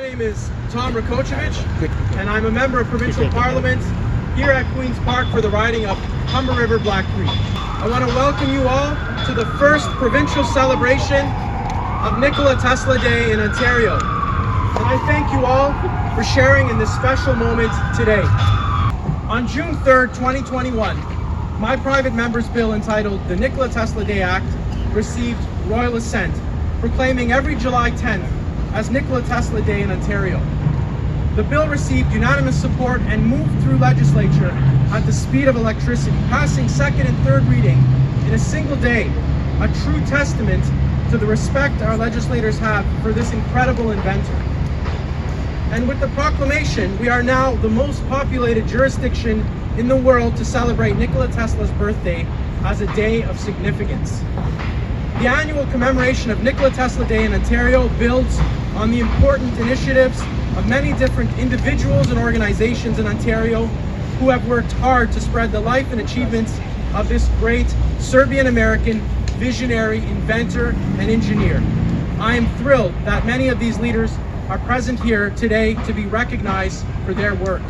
name is Tom Rakocevic, and I'm a member of Provincial Parliament here at Queen's Park for the riding of Humber River Black Creek. I want to welcome you all to the first provincial celebration of Nikola Tesla Day in Ontario. And I thank you all for sharing in this special moment today. On June 3rd, 2021, my private member's bill entitled the Nikola Tesla Day Act received royal assent, proclaiming every July 10th as Nikola Tesla Day in Ontario. The bill received unanimous support and moved through legislature at the speed of electricity, passing second and third reading in a single day, a true testament to the respect our legislators have for this incredible inventor. And with the proclamation, we are now the most populated jurisdiction in the world to celebrate Nikola Tesla's birthday as a day of significance. The annual commemoration of Nikola Tesla Day in Ontario builds on the important initiatives of many different individuals and organizations in Ontario who have worked hard to spread the life and achievements of this great Serbian-American visionary, inventor, and engineer. I am thrilled that many of these leaders are present here today to be recognized for their work.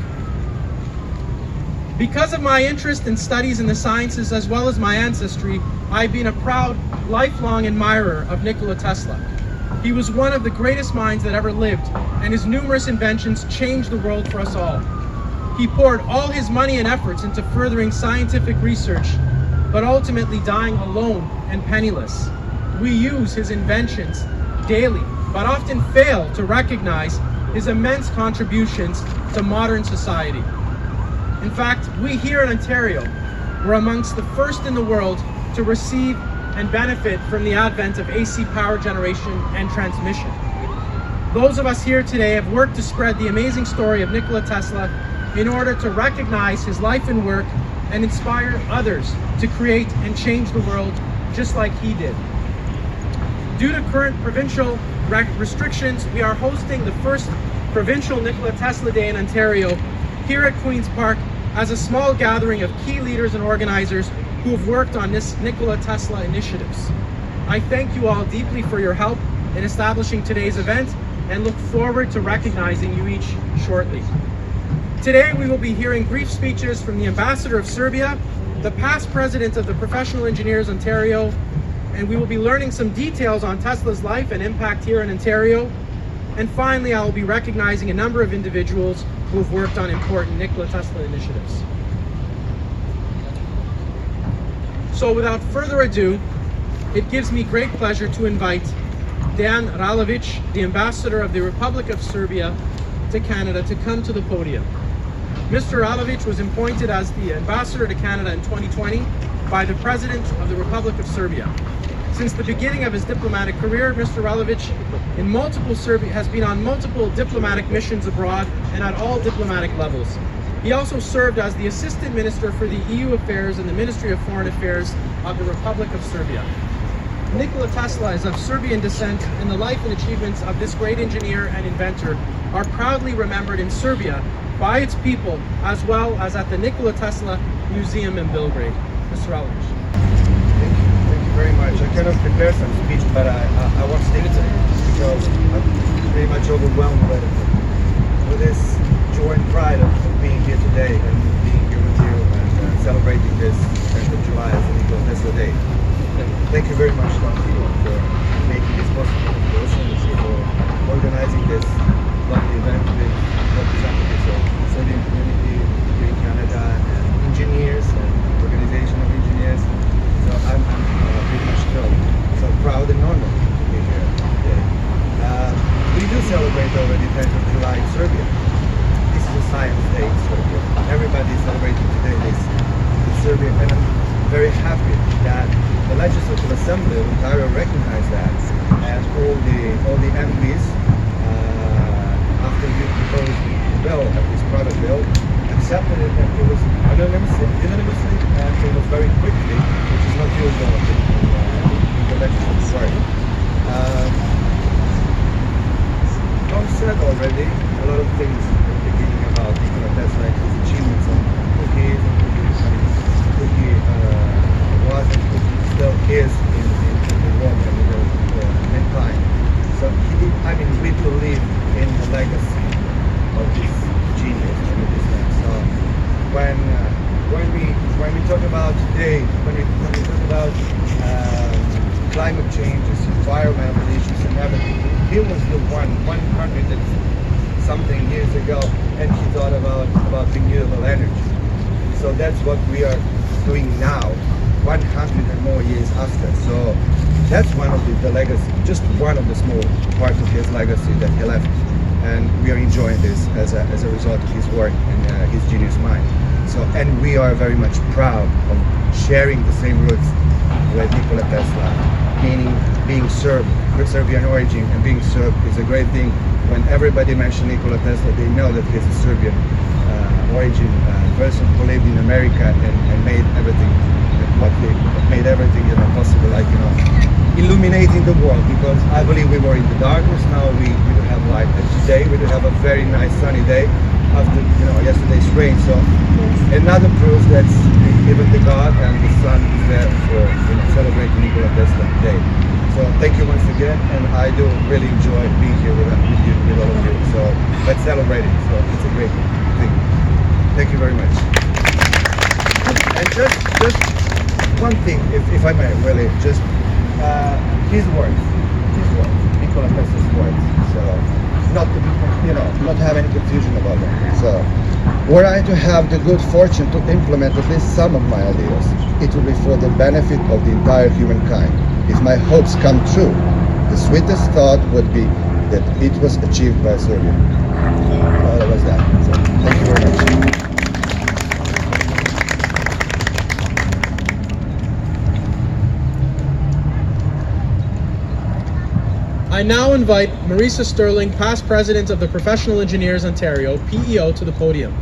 Because of my interest in studies in the sciences as well as my ancestry, I've been a proud, lifelong admirer of Nikola Tesla. He was one of the greatest minds that ever lived, and his numerous inventions changed the world for us all. He poured all his money and efforts into furthering scientific research, but ultimately dying alone and penniless. We use his inventions daily, but often fail to recognize his immense contributions to modern society. In fact, we here in Ontario were amongst the first in the world to receive and benefit from the advent of AC power generation and transmission. Those of us here today have worked to spread the amazing story of Nikola Tesla in order to recognize his life and work and inspire others to create and change the world just like he did. Due to current provincial restrictions, we are hosting the first provincial Nikola Tesla Day in Ontario here at Queen's Park as a small gathering of key leaders and organizers who have worked on this Nikola Tesla initiatives. I thank you all deeply for your help in establishing today's event and look forward to recognizing you each shortly. Today we will be hearing brief speeches from the Ambassador of Serbia, the past president of the Professional Engineers Ontario, and we will be learning some details on Tesla's life and impact here in Ontario. And finally, I will be recognizing a number of individuals who have worked on important Nikola Tesla initiatives. So without further ado, it gives me great pleasure to invite Dejan Ralovic, the Ambassador of the Republic of Serbia to Canada, to come to the podium. Mr. Ralovic was appointed as the Ambassador to Canada in 2020 by the President of the Republic of Serbia. Since the beginning of his diplomatic career, Mr. Ralovic has been on multiple diplomatic missions abroad and at all diplomatic levels. He also served as the Assistant Minister for the EU Affairs in the Ministry of Foreign Affairs of the Republic of Serbia. Nikola Tesla is of Serbian descent, and the life and achievements of this great engineer and inventor are proudly remembered in Serbia by its people, as well as at the Nikola Tesla Museum in Belgrade. Mr. Ralovic. Thank you very much. I cannot prepare some speech, but I want to stick to it because I'm pretty much overwhelmed with this joy and pride of being here today and being here with you and celebrating this 10th of July as the Nikola Tesla Day. Thank you very much, Tom, for making this possible, for organizing this lovely event with representatives of the Serbian community here in Canada and engineers and organization of engineers. So I'm pretty much thrilled. So proud and honored to be here today. We do celebrate already 10th of July in Serbia. This is a science day in Serbia. Everybody is celebrating today this in Serbia, and I'm very happy that the Legislative Assembly of Ontario recognized that, and all the MPs, after we proposed the bill, this private bill, accepted it, and it was unanimously, and it was very quickly, which is not usual in the legislative party. Tom said already a lot of things at the beginning about Nikola Tesla and his achievements and who he is and who he was and who he still is in the world and in mankind. So we believe in the legacy changes, environmental issues and everything. He was the 100 and something years ago, and he thought about renewable energy. So that's what we are doing now, 100 and more years after. So that's one of the legacy, just one of the small parts of his legacy that he left. And we are enjoying this as a result of his work and his genius mind. So, and we are very much proud of sharing the same roots with Nikola Tesla, meaning being Serbian origin, and being Serb is a great thing. When everybody mentions Nikola Tesla, they know that he's a Serbian origin person who lived in America and made everything made everything possible, like illuminating the world, because I believe we were in the darkness, now we do have light, and today we do have a very nice sunny day after yesterday's rain. So another proof that even the God and the sun is there for celebrating Nikola Tesla Day. So thank you once again, and I do really enjoy being here with you, with all of you. So let's celebrate it. So it's a great thing. Thank you very much. And just one thing, if I may, really, just his words, Nikola Tesla's words. So not have any confusion about them. So were I to have the good fortune to implement at least some of my ideas, it will be for the benefit of the entire humankind. If my hopes come true, the sweetest thought would be that it was achieved by a Serbian. So that was that. So thank you very much. I now invite Marisa Sterling, past president of the Professional Engineers Ontario, PEO, to the podium.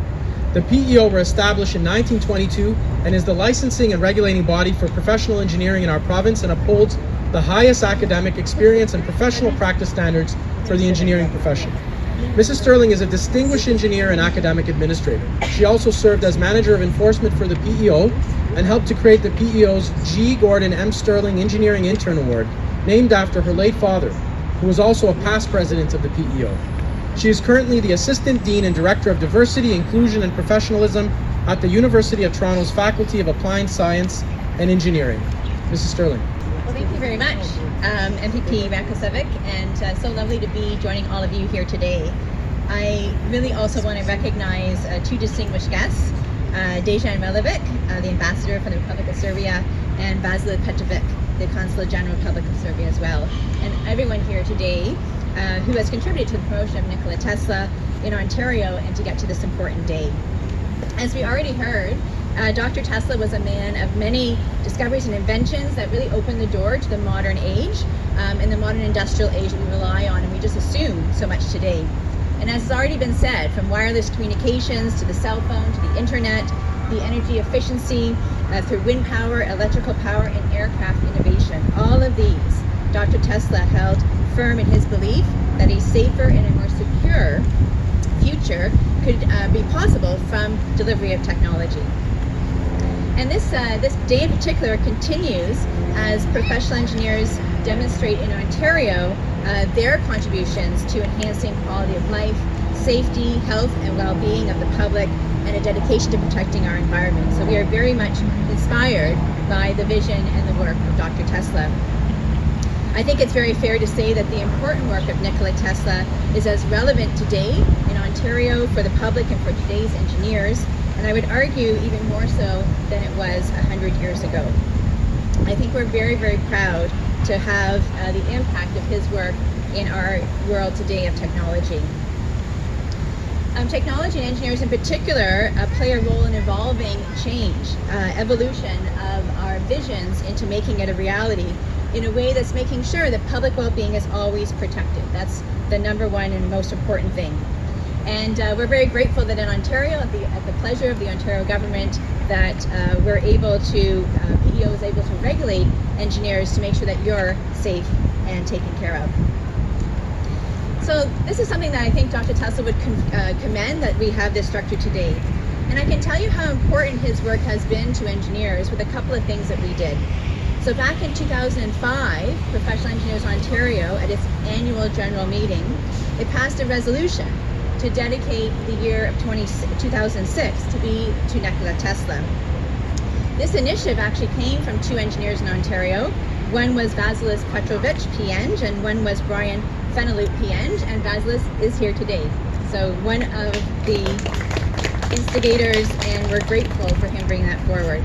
The PEO were established in 1922 and is the licensing and regulating body for professional engineering in our province and upholds the highest academic experience and professional practice standards for the engineering profession. Mrs. Sterling is a distinguished engineer and academic administrator. She also served as manager of enforcement for the PEO and helped to create the PEO's G. Gordon M. Sterling Engineering Intern Award, named after her late father, who was also a past president of the PEO. She is currently the Assistant Dean and Director of Diversity, Inclusion and Professionalism at the University of Toronto's Faculty of Applied Science and Engineering. Mrs. Sterling. Well, thank you very much, MPP Rakocevic, and so lovely to be joining all of you here today. I really also want to recognize two distinguished guests, Dejan Milovic, the Ambassador for the Republic of Serbia, and Vasilij Petrovic, the Consul General Republic of Serbia as well, and everyone here today who has contributed to the promotion of Nikola Tesla in Ontario and to get to this important day. As we already heard, Dr. Tesla was a man of many discoveries and inventions that really opened the door to the modern age and the modern industrial age that we rely on and we just assume so much today. And as has already been said, from wireless communications to the cell phone to the internet, the energy efficiency through wind power, electrical power, and aircraft innovation, all of these, Dr. Tesla held firm in his belief that a safer and a more secure future could be possible from delivery of technology. And this day in particular continues as professional engineers demonstrate in Ontario their contributions to enhancing quality of life, safety, health, and well-being of the public, and a dedication to protecting our environment. So we are very much inspired by the vision and the work of Dr. Tesla. I think it's very fair to say that the important work of Nikola Tesla is as relevant today in Ontario for the public and for today's engineers, and I would argue even more so than it was 100 years ago. I think we're very, very proud to have the impact of his work in our world today of technology. Technology and engineers in particular play a role in evolving change, evolution of our visions into making it a reality in a way that's making sure that public well-being is always protected. That's the number one and most important thing. And we're very grateful that in Ontario, at the pleasure of the Ontario government, that we're able to, PEO is able to regulate engineers to make sure that you're safe and taken care of. So this is something that I think Dr. Tesla would commend, that we have this structure today. And I can tell you how important his work has been to engineers with a couple of things that we did. So back in 2005, Professional Engineers Ontario, at its annual general meeting, it passed a resolution to dedicate the year of 2006 to be to Nikola Tesla. This initiative actually came from two engineers in Ontario, One was Vasilis Petrovic, PEng, and one was Brian Feneloop, PEng, and Vasilis is here today. So one of the instigators, and we're grateful for him bringing that forward.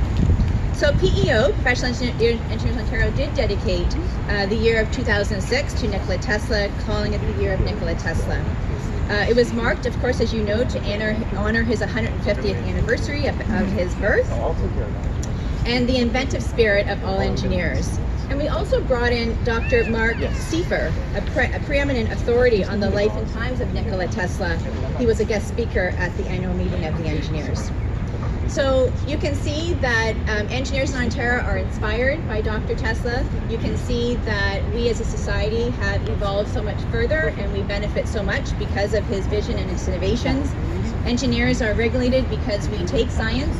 So PEO, Professional Engineers Ontario, did dedicate the year of 2006 to Nikola Tesla, calling it the year of Nikola Tesla. It was marked, of course, as you know, to honor his 150th anniversary of his birth and the inventive spirit of all engineers. And we also brought in Dr. Mark Seifer, a preeminent authority on the life and times of Nikola Tesla. He was a guest speaker at the annual meeting of the engineers. So you can see that engineers in Ontario are inspired by Dr. Tesla. You can see that we as a society have evolved so much further, and we benefit so much because of his vision and his innovations. Engineers are regulated because we take science,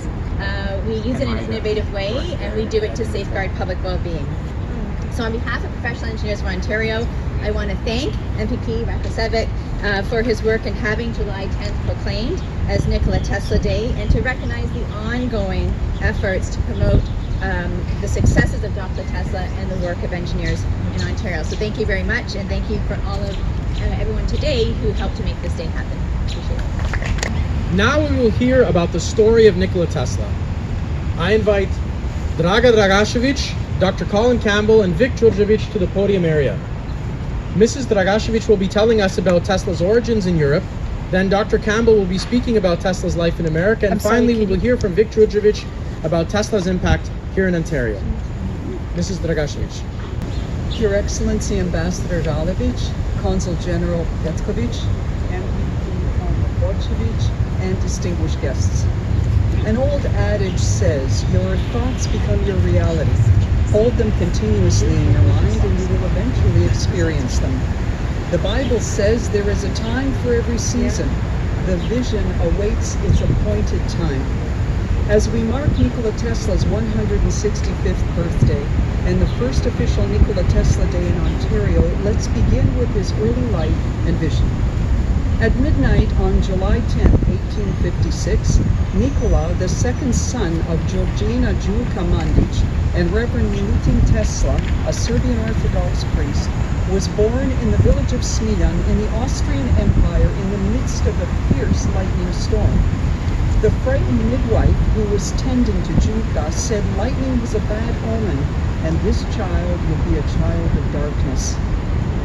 we use it in an innovative way, and we do it to safeguard public well-being. So on behalf of Professional Engineers of Ontario, I want to thank MPP Rakocevic for his work in having July 10th proclaimed as Nikola Tesla Day, and to recognize the ongoing efforts to promote the successes of Dr. Tesla and the work of engineers in Ontario. So thank you very much, and thank you for all of everyone today who helped to make this day happen. Appreciate it. Now we will hear about the story of Nikola Tesla. I invite Draga Dragocevic, Dr. Colin Campbell, and Vic Georgievich to the podium area. Mrs. Dragocevic will be telling us about Tesla's origins in Europe. Then Dr. Campbell will be speaking about Tesla's life in America. And finally, we will hear from Vic Georgievich about Tesla's impact here in Ontario. Mrs. Dragocevic. Your Excellency Ambassador Dalovic, Consul General Petkovic, MPP Tom Rakocevic, and distinguished guests. An old adage says, your thoughts become your reality. Hold them continuously in your mind and you will eventually experience them. The Bible says there is a time for every season. The vision awaits its appointed time. As we mark Nikola Tesla's 165th birthday and the first official Nikola Tesla Day in Ontario, let's begin with his early life and vision. At midnight on July 10, 1856, Nikola, the second son of Georgina Julka Mandic and Reverend Milutin Tesla, a Serbian Orthodox priest, was born in the village of Smiljan in the Austrian Empire in the midst of a fierce lightning storm. The frightened midwife who was tending to Julka said lightning was a bad omen and this child would be a child of darkness.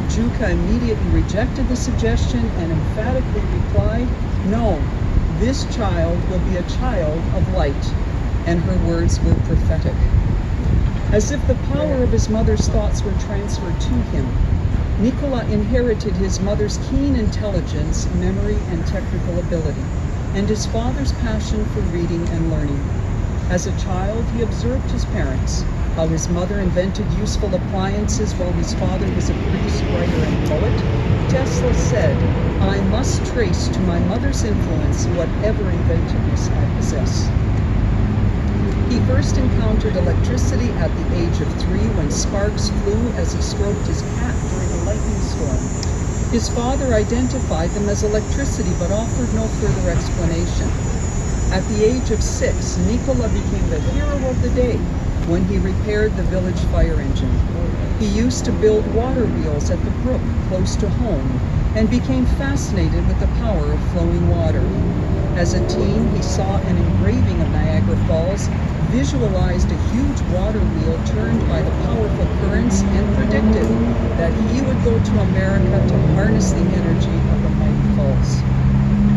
Julka immediately rejected the suggestion and emphatically replied, "No, this child will be a child of light," and her words were prophetic. As if the power of his mother's thoughts were transferred to him, Nikola inherited his mother's keen intelligence, memory, and technical ability, and his father's passion for reading and learning. As a child, he observed his parents, how his mother invented useful appliances while his father was a priest, writer, and poet. Tesla said, "I must trace to my mother's influence whatever inventiveness I possess." He first encountered electricity at the age of 3 when sparks flew as he stroked his cat during a lightning storm. His father identified them as electricity but offered no further explanation. At the age of 6, Nikola became the hero of the day when he repaired the village fire engine. He used to build water wheels at the brook close to home and became fascinated with the power of flowing water. As a teen, he saw an engraving of Niagara Falls, visualized a huge water wheel turned by the powerful currents, and predicted that he would go to America to harness the energy of the mighty falls.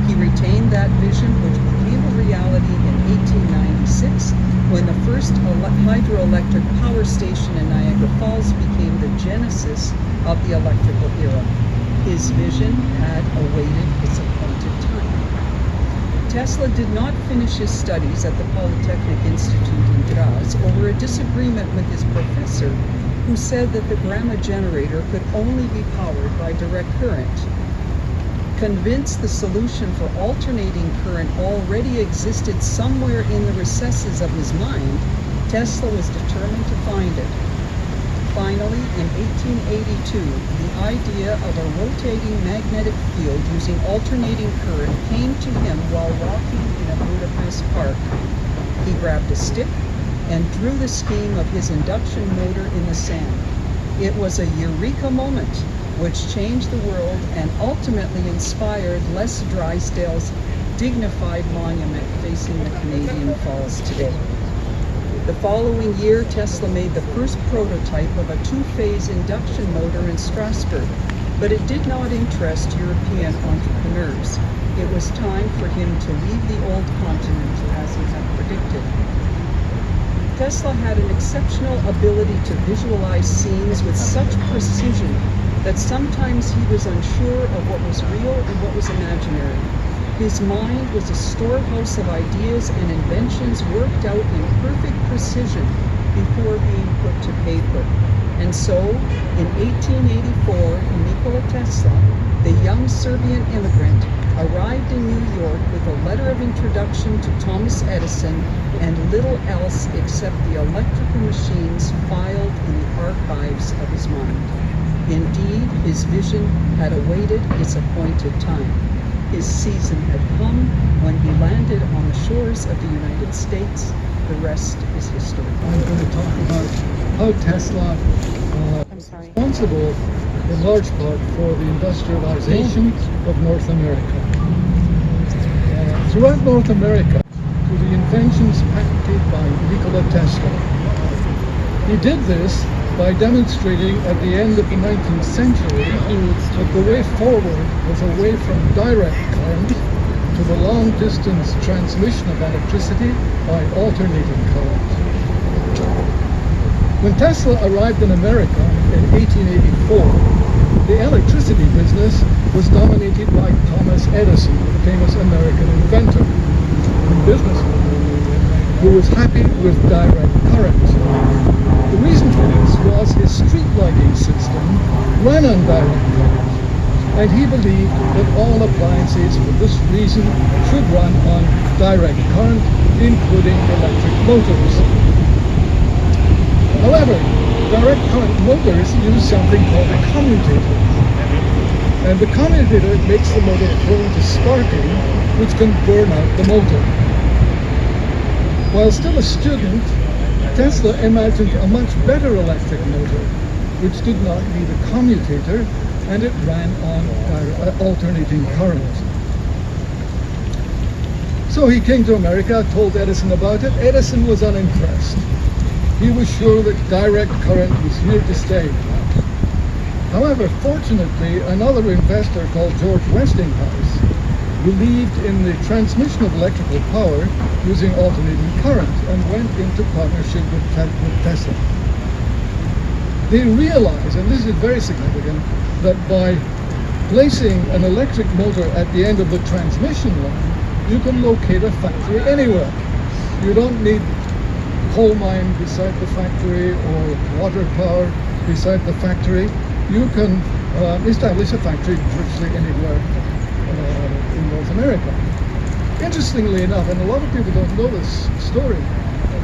He retained that vision, which became a reality in 1896, when the first hydroelectric power station in Niagara Falls became the genesis of the electrical era. His vision had awaited its appointed time. Tesla did not finish his studies at the Polytechnic Institute in Graz over a disagreement with his professor, who said that the Grama generator could only be powered by direct current. Convinced the solution for alternating current already existed somewhere in the recesses of his mind, Tesla was determined to find it. Finally, in 1882, the idea of a rotating magnetic field using alternating current came to him while walking in a Budapest park. He grabbed a stick, and drew the scheme of his induction motor in the sand. It was a eureka moment which changed the world and ultimately inspired Les Drysdale's dignified monument facing the Canadian Falls today. The following year, Tesla made the first prototype of a two-phase induction motor in Strasbourg, but it did not interest European entrepreneurs. It was time for him to leave the old continent, as he had predicted. Tesla had an exceptional ability to visualize scenes with such precision that sometimes he was unsure of what was real and what was imaginary. His mind was a storehouse of ideas and inventions worked out in perfect precision before being put to paper. And so, in 1884, Nikola Tesla, the young Serbian immigrant, arrived in New York with a letter of introduction to Thomas Edison and little else except the electrical machines filed in the archives of his mind. Indeed, his vision had awaited its appointed time. His season had come when he landed on the shores of the United States. The rest is history. I'm going to talk about how Tesla was responsible in large part for the industrialization of North America. Throughout North America, through the inventions patented by Nikola Tesla. He did this by demonstrating at the end of the 19th century that the way forward was away from direct current to the long-distance transmission of electricity by alternating current. When Tesla arrived in America in 1884, the electricity business was dominated by Thomas Edison, the famous American inventor and businessman, who was happy with direct current. The reason for this was his street lighting system ran on direct current, and he believed that all appliances for this reason should run on direct current, including electric motors. However, direct current motors use something called a commutator, and the commutator makes the motor prone to sparking, which can burn out the motor. While still a student, Tesla imagined a much better electric motor, which did not need a commutator, and it ran on alternating current. So he came to America, told Edison about it. Edison was unimpressed. He was sure that direct current was here to stay. However, fortunately, another investor called George Westinghouse believed in the transmission of electrical power using alternating current and went into partnership with Tesla. They realized, and this is very significant, that by placing an electric motor at the end of the transmission line, you can locate a factory anywhere. You don't need coal mine beside the factory or water power beside the factory. You can establish a factory virtually anywhere in North America. Interestingly enough, and a lot of people don't know this story,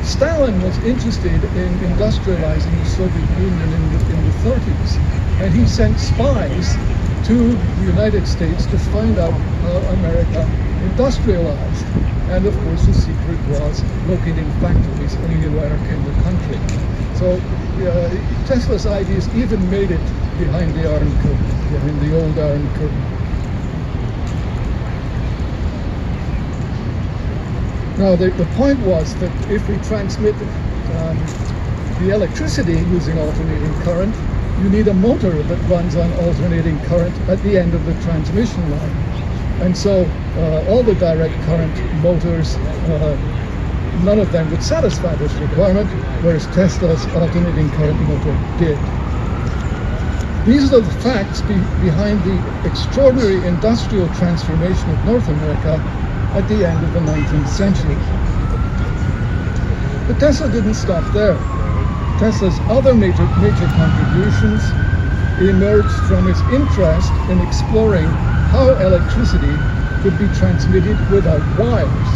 Stalin was interested in industrializing the Soviet Union in the 30s, and he sent spies to the United States to find out how America industrialized. And of course the secret was locating factories anywhere in the country. So Tesla's ideas even made it behind the Iron Curtain, behind the old Iron Curtain. Now the point was that if we transmit the electricity using alternating current, you need a motor that runs on alternating current at the end of the transmission line. And so all the direct current motors, none of them would satisfy this requirement, whereas Tesla's alternating current motor did. These are the facts behind the extraordinary industrial transformation of North America at the end of the 19th century. But Tesla didn't stop there. Tesla's other major contributions emerged from his interest in exploring how electricity could be transmitted without wires.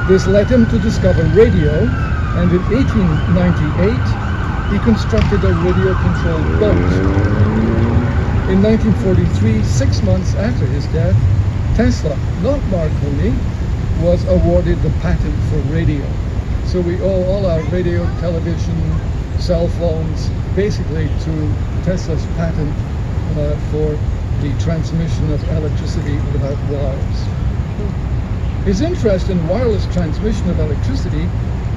This led him to discover radio, and in 1898 he constructed a radio-controlled boat. In 1943, 6 months after his death, Tesla, not Marconi, was awarded the patent for radio. So we owe all our radio, television, cell phones, basically to Tesla's patent for the transmission of electricity without wires. His interest in wireless transmission of electricity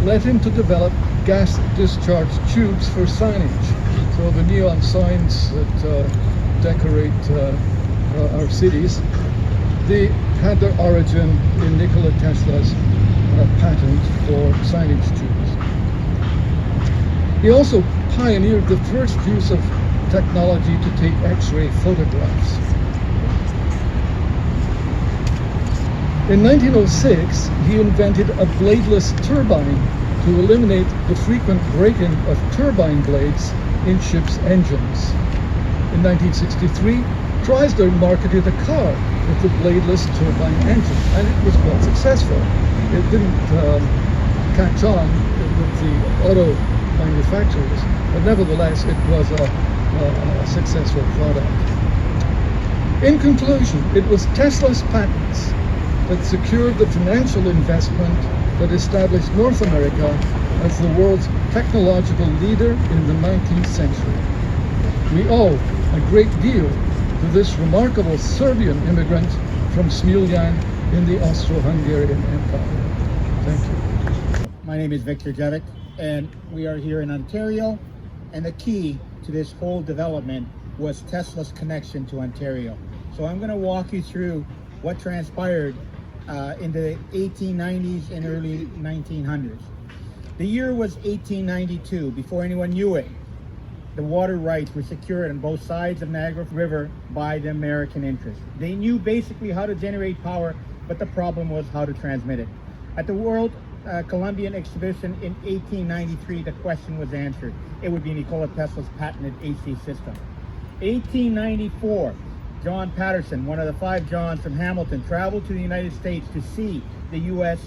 led him to develop gas discharge tubes for signage. So the neon signs that decorate our cities, they had their origin in Nikola Tesla's patent for signage tubes. He also pioneered the first use of technology to take X-ray photographs. In 1906, he invented a bladeless turbine to eliminate the frequent breaking of turbine blades in ships' engines. In 1963, Chrysler marketed a car with the bladeless turbine engine, and it was quite successful. It didn't catch on with the auto manufacturers, but nevertheless, it was a successful product. In conclusion, it was Tesla's patents that secured the financial investment that established North America as the world's technological leader in the 19th century. We owe a great deal to this remarkable Serbian immigrant from Smiljan in the Austro-Hungarian Empire. Thank you. My name is Victor Jevic, and we are here in Ontario, and the key to this whole development was Tesla's connection to Ontario. So I'm going to walk you through what transpired in the 1890s and early 1900s. The year was 1892. Before anyone knew it, the water rights were secured on both sides of Niagara River by the American interest. They knew basically how to generate power, but the problem was how to transmit it. At the World Columbian Exhibition in 1893, the question was answered. It would be Nikola Tesla's patented AC system. 1894, John Patterson, one of the 5 Johns from Hamilton, traveled to the United States to see the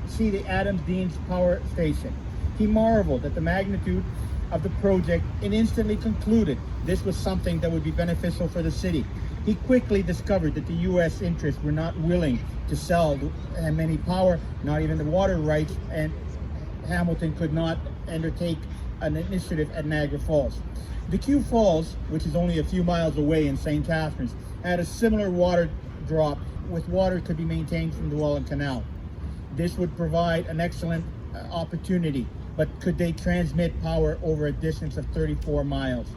see the Adams-Deans power station. He marveled at the magnitude of the project and instantly concluded this was something that would be beneficial for the city. He quickly discovered that the U.S. interests were not willing to sell many power, not even the water rights, and Hamilton could not undertake an initiative at Niagara Falls. The Q Falls, which is only a few miles away in St. Catharines, had a similar water drop with water could be maintained from the Welland Canal. This would provide an excellent opportunity, but could they transmit power over a distance of 34 miles?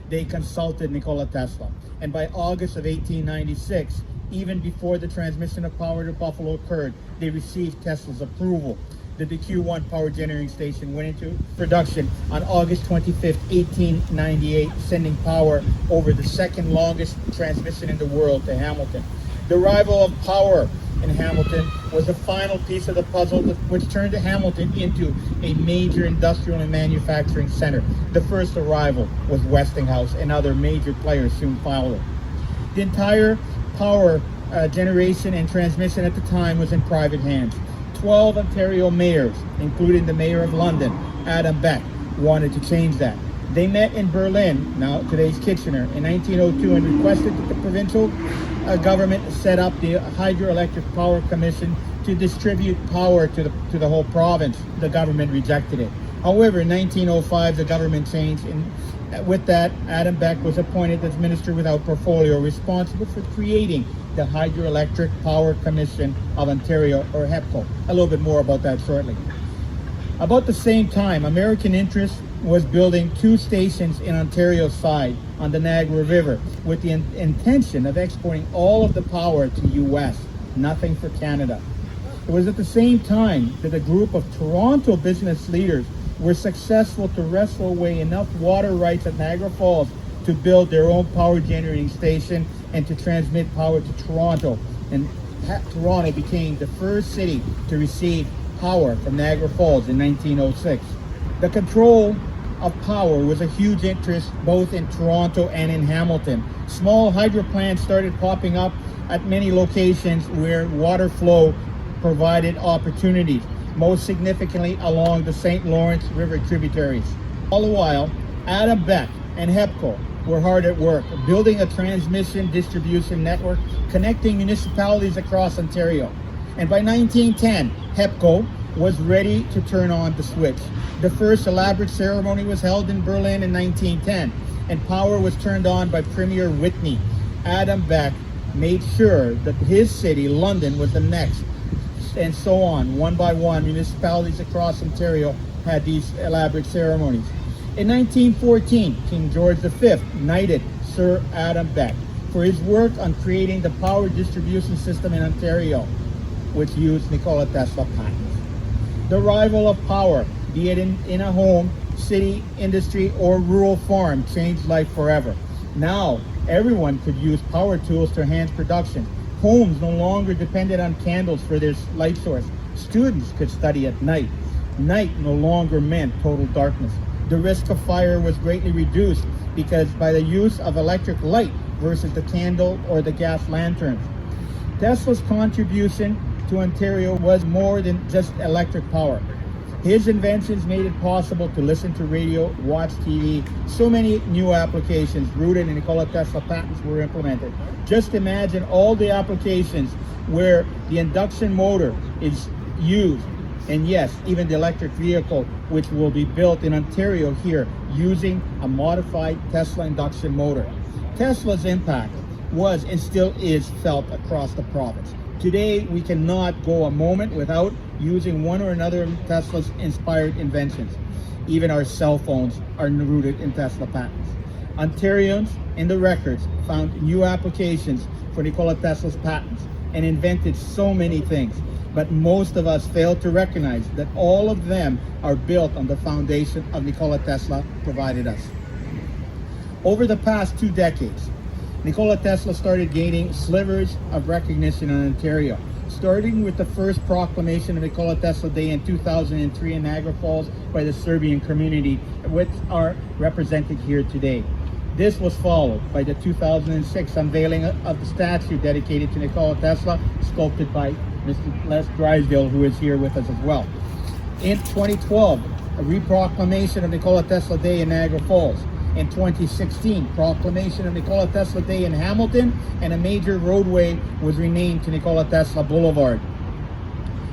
They consulted Nikola Tesla, and by August of 1896, even before the transmission of power to Buffalo occurred, they received Tesla's approval. The DQ-1 power generating station went into production on August 25, 1898, sending power over the second longest transmission in the world to Hamilton. The arrival of power in Hamilton was the final piece of the puzzle which turned Hamilton into a major industrial and manufacturing center. The first arrival was Westinghouse, and other major players soon followed. The entire power generation and transmission at the time was in private hands. 12 Ontario mayors, including the mayor of London, Adam Beck, wanted to change that. They met in Berlin, now today's Kitchener, in 1902 and requested that the provincial government set up the Hydroelectric Power Commission to distribute power to the whole province. The government rejected it. However, in 1905, the government changed, and with that, Adam Beck was appointed as Minister without Portfolio, responsible for creating the Hydroelectric Power Commission of Ontario, or HEPCO. A little bit more about that shortly. About the same time, American interest was building 2 stations in Ontario's side on the Niagara River with the intention of exporting all of the power to U.S., nothing for Canada. It was at the same time that a group of Toronto business leaders were successful to wrestle away enough water rights at Niagara Falls to build their own power generating station and to transmit power to Toronto. And Toronto became the first city to receive power from Niagara Falls in 1906. The control of power was a huge interest both in Toronto and in Hamilton. Small hydro plants started popping up at many locations where water flow provided opportunities, most significantly along the St. Lawrence River tributaries. All the while, Adam Beck and HEPCO were hard at work, building a transmission distribution network connecting municipalities across Ontario. And by 1910, HEPCO was ready to turn on the switch. The first elaborate ceremony was held in Berlin in 1910, and power was turned on by Premier Whitney. Adam Beck made sure that his city, London, was the next, and so on. One by one, municipalities across Ontario had these elaborate ceremonies. In 1914, King George V knighted Sir Adam Beck for his work on creating the power distribution system in Ontario, which used Nikola Tesla patents. The arrival of power, be it in a home, city, industry, or rural farm, changed life forever. Now, everyone could use power tools to enhance production. Homes no longer depended on candles for their light source. Students could study at night. Night no longer meant total darkness. The risk of fire was greatly reduced because by the use of electric light versus the candle or the gas lanterns. Tesla's contribution to Ontario was more than just electric power. His inventions made it possible to listen to radio, watch TV. So many new applications rooted in Nikola Tesla patents were implemented. Just imagine all the applications where the induction motor is used. And yes, even the electric vehicle, which will be built in Ontario here using a modified Tesla induction motor. Tesla's impact was and still is felt across the province. Today, we cannot go a moment without using one or another of Tesla's inspired inventions. Even our cell phones are rooted in Tesla patents. Ontarians in the records found new applications for Nikola Tesla's patents and invented so many things. But most of us fail to recognize that all of them are built on the foundation of Nikola Tesla provided us. Over the past 2 decades, Nikola Tesla started gaining slivers of recognition in Ontario, starting with the first proclamation of Nikola Tesla Day in 2003 in Niagara Falls by the Serbian community, which are represented here today. This was followed by the 2006 unveiling of the statue dedicated to Nikola Tesla, sculpted by Mr. Les Drysdale, who is here with us as well. In 2012, a reproclamation of Nikola Tesla Day in Niagara Falls. In 2016, proclamation of Nikola Tesla Day in Hamilton, and a major roadway was renamed to Nikola Tesla Boulevard.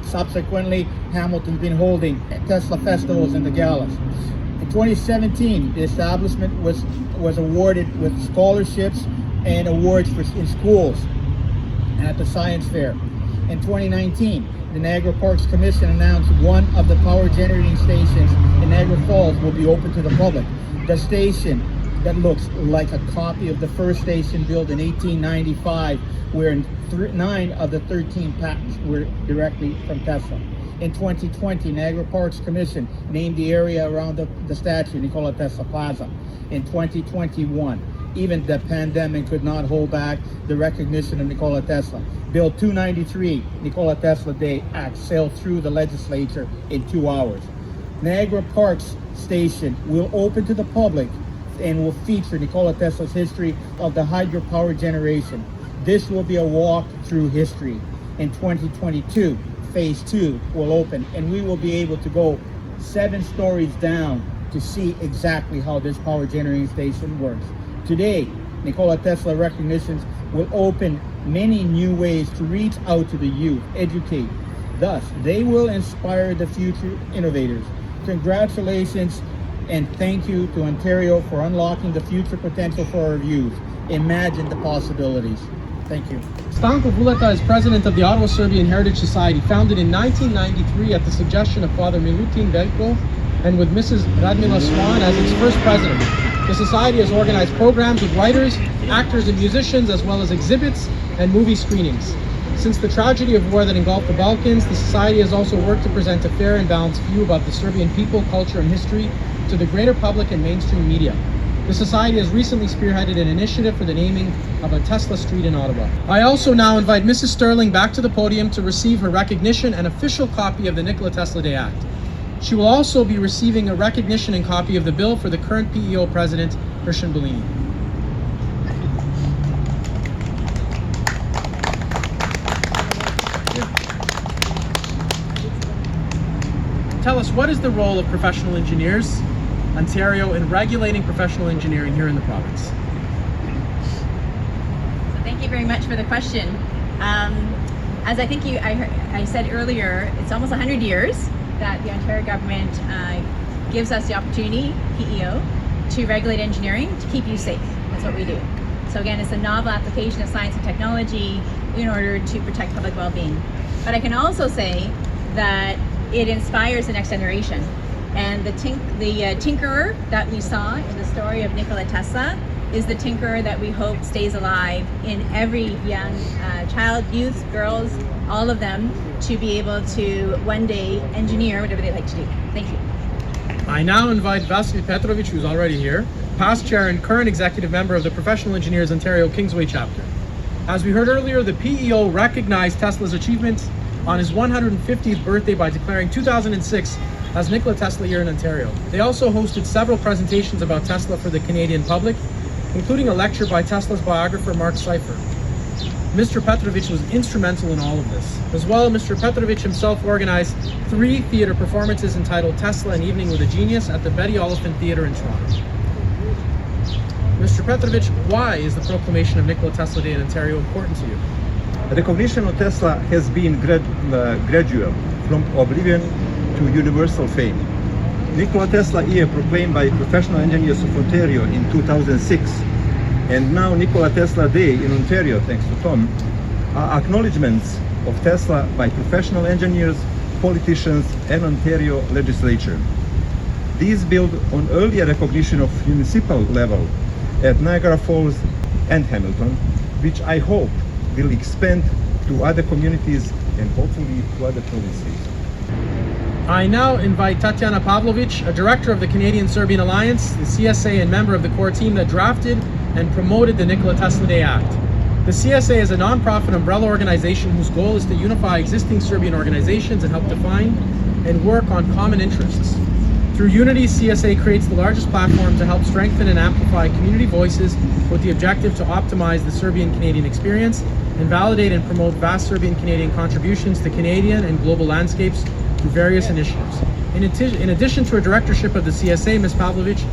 Subsequently, Hamilton's been holding Tesla festivals and the galas. In 2017, the establishment was awarded with scholarships and awards in schools at the science fair. In 2019, the Niagara Parks Commission announced one of the power generating stations in Niagara Falls will be open to the public. The station that looks like a copy of the first station built in 1895, where 9 of the 13 patents were directly from Tesla. In 2020, Niagara Parks Commission named the area around the statue Nikola Tesla Plaza. In 2021, even the pandemic could not hold back the recognition of Nikola Tesla. Bill 293, Nikola Tesla Day Act, sailed through the legislature in 2 hours. Niagara Parks Station will open to the public and will feature Nikola Tesla's history of the hydropower generation. This will be a walk through history. In 2022, Phase 2 will open, and we will be able to go 7 stories down to see exactly how this power generating station works. Today, Nikola Tesla recognitions will open many new ways to reach out to the youth, educate. Thus, they will inspire the future innovators. Congratulations and thank you to Ontario for unlocking the future potential for our youth. Imagine the possibilities. Thank you. Stanko Vuleta is president of the Ottawa Serbian Heritage Society, founded in 1993 at the suggestion of Father Milutin Veljko and with Mrs. Radmila Swan as its first president. The society has organized programs with writers, actors, and musicians, as well as exhibits and movie screenings. Since the tragedy of war that engulfed the Balkans, the Society has also worked to present a fair and balanced view about the Serbian people, culture, and history to the greater public and mainstream media. The Society has recently spearheaded an initiative for the naming of a Tesla street in Ottawa. I also now invite Mrs. Sterling back to the podium to receive her recognition and official copy of the Nikola Tesla Day Act. She will also be receiving a recognition and copy of the bill for the current PEO president, Christian Bellini. Tell us, what is the role of professional engineers, Ontario, in regulating professional engineering here in the province? So thank you very much for the question. As I think I said earlier, it's almost 100 years that the Ontario government gives us the opportunity, PEO, to regulate engineering to keep you safe. That's what we do. So again, it's a novel application of science and technology in order to protect public well-being. But I can also say that it inspires the next generation. And the tinkerer that we saw in the story of Nikola Tesla is the tinkerer that we hope stays alive in every young child, youth, girls, all of them, to be able to one day engineer whatever they like to do. Thank you. I now invite Vasily Petrovic, who's already here, past chair and current executive member of the Professional Engineers Ontario Kingsway chapter. As we heard earlier, the PEO recognized Tesla's achievements on his 150th birthday by declaring 2006 as Nikola Tesla Year in Ontario. They also hosted several presentations about Tesla for the Canadian public, including a lecture by Tesla's biographer Mark Cypher. Mr. Petrovic was instrumental in all of this. As well, Mr. Petrovic himself organized 3 theater performances entitled Tesla: An Evening with a Genius at the Betty Oliphant Theatre in Toronto. Mr. Petrovic, why is the proclamation of Nikola Tesla Day in Ontario important to you? Recognition of Tesla has been gradual, from oblivion to universal fame. Nikola Tesla Year proclaimed by Professional Engineers of Ontario in 2006, and now Nikola Tesla Day in Ontario, thanks to Tom, are acknowledgements of Tesla by professional engineers, politicians, and Ontario Legislature. These build on earlier recognition of municipal level at Niagara Falls and Hamilton, which I hope will expand to other communities and hopefully to other provinces. I now invite Tatiana Pavlovic, a director of the Canadian-Serbian Alliance, the CSA, and member of the core team that drafted and promoted the Nikola Tesla Day Act. The CSA is a non-profit umbrella organization whose goal is to unify existing Serbian organizations and help define and work on common interests. Through unity, CSA creates the largest platform to help strengthen and amplify community voices with the objective to optimize the Serbian-Canadian experience and validate and promote vast Serbian-Canadian contributions to Canadian and global landscapes through various initiatives. In addition to a directorship of the CSA, Ms. Pavlovic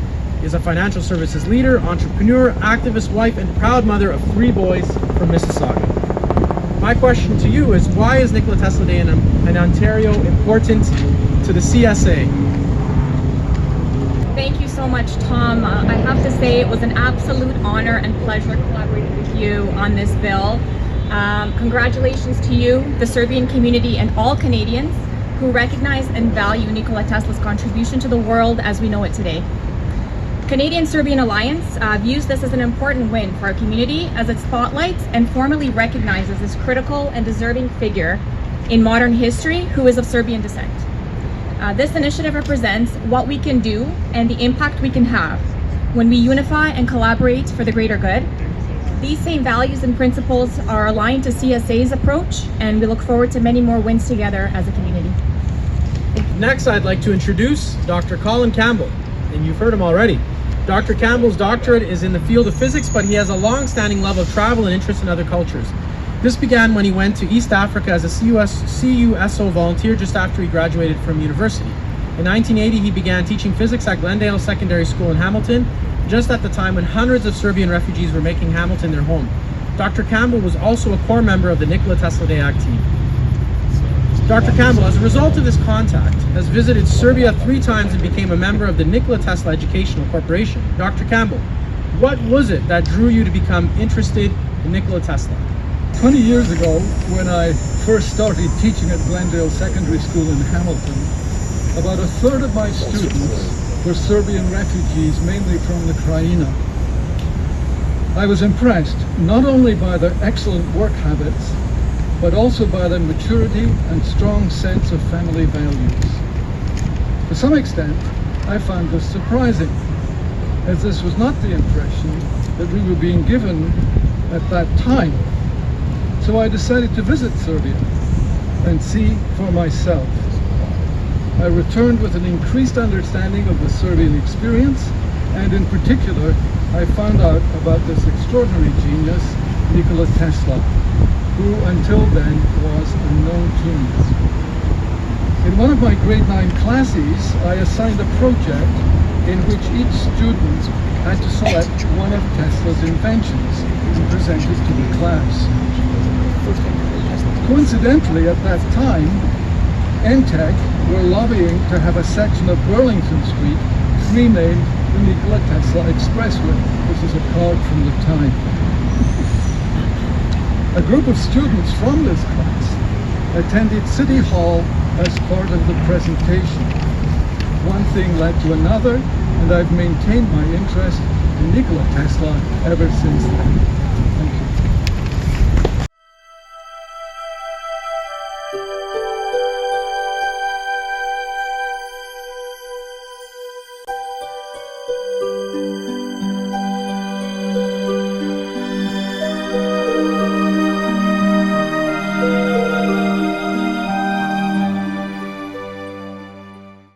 is a financial services leader, entrepreneur, activist, wife, and proud mother of 3 boys from Mississauga. My question to you is, why is Nikola Tesla Day in Ontario important to the CSA? Thank you so much, Tom. I have to say it was an absolute honor and pleasure collaborating with you on this bill. Congratulations to you, the Serbian community, and all Canadians who recognize and value Nikola Tesla's contribution to the world as we know it today. Canadian-Serbian Alliance views this as an important win for our community as it spotlights and formally recognizes this critical and deserving figure in modern history who is of Serbian descent. This initiative represents what we can do and the impact we can have when we unify and collaborate for the greater good. These same values and principles are aligned to CSA's approach, and we look forward to many more wins together as a community. Next, I'd like to introduce Dr. Colin Campbell, and you've heard him already. Dr. Campbell's doctorate is in the field of physics, but he has a long-standing love of travel and interest in other cultures. This began when he went to East Africa as a CUSO volunteer just after he graduated from university. In 1980, he began teaching physics at Glendale Secondary School in Hamilton, just at the time when hundreds of Serbian refugees were making Hamilton their home. Dr. Campbell was also a core member of the Nikola Tesla Day Act team. Dr. Campbell, as a result of this contact, has visited Serbia 3 times and became a member of the Nikola Tesla Educational Corporation. Dr. Campbell, what was it that drew you to become interested in Nikola Tesla? 20 years ago, when I first started teaching at Glendale Secondary School in Hamilton, about a third of my students were Serbian refugees, mainly from the Krajina. I was impressed not only by their excellent work habits, but also by their maturity and strong sense of family values. To some extent, I found this surprising, as this was not the impression that we were being given at that time. So I decided to visit Serbia and see for myself. I returned with an increased understanding of the Serbian experience, and in particular, I found out about this extraordinary genius, Nikola Tesla, who until then was unknown to me. In one of my grade 9 classes, I assigned a project in which each student had to select one of Tesla's inventions and present it to the class. Coincidentally, at that time, NTEC were lobbying to have a section of Burlington Street renamed the Nikola Tesla Expressway. This is a card from the time. A group of students from this class attended City Hall as part of the presentation. One thing led to another, and I've maintained my interest in Nikola Tesla ever since then.